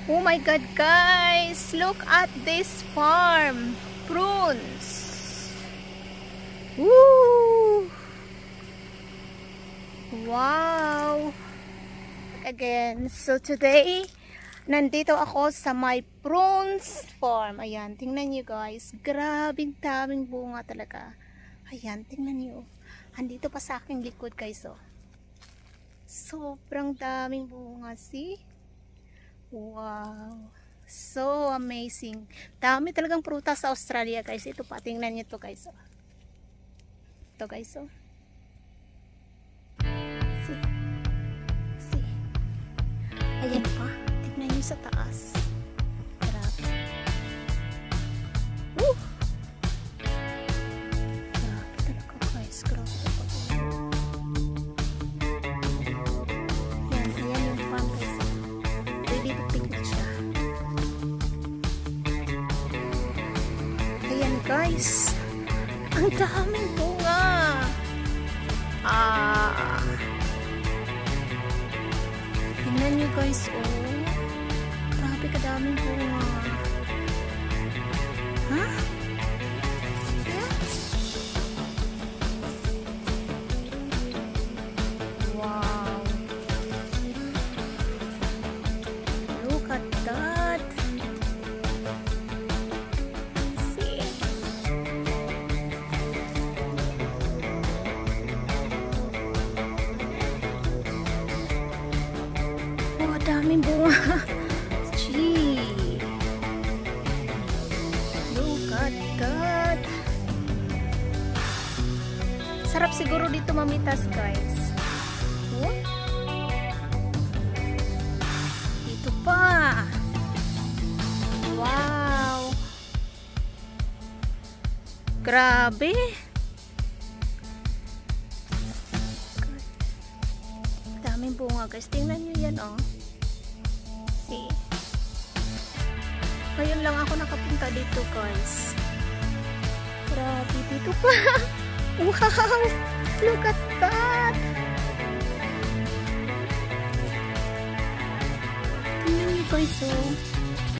Oh my God, guys! Look at this farm! Prunes! Woo! Wow! Again, so today, nandito ako sa my prunes farm. Ayan, tingnan nyo guys. Grabing daming bunga talaga. Ayan, tingnan nyo. Andito pa sa aking likod guys, oh. Sobrang daming bunga, see? Wow! So amazing. Dami talagang prutas sa Australia guys. Ito pa, tingnan nyo to guys, oh. Ito guys, oh. See? Ayan pa. Tingnan nyo sa taas. Grabe. Woo! Grabe talaga guys. Grabe talaga. Ayan yung farm guys. Ready to picnic siya. Ayan guys. Ang daming bunga. Tingnan nyo guys, oh. Grabe kadaming bunga. Ha? Yeah. Wow. Look at that. See? Oh, daming bunga. Gee. Look at that. Sarap siguro dito mamitas, guys. Oh? Dito pa. Wow. Grabe. Daming bunga, guys. Tingnan nyo yan, oh. See? Ngayon lang ako nakapunta dito, guys. Grabe, dito pa. Wow! Look at that! Tingnan nyo, guys, oh.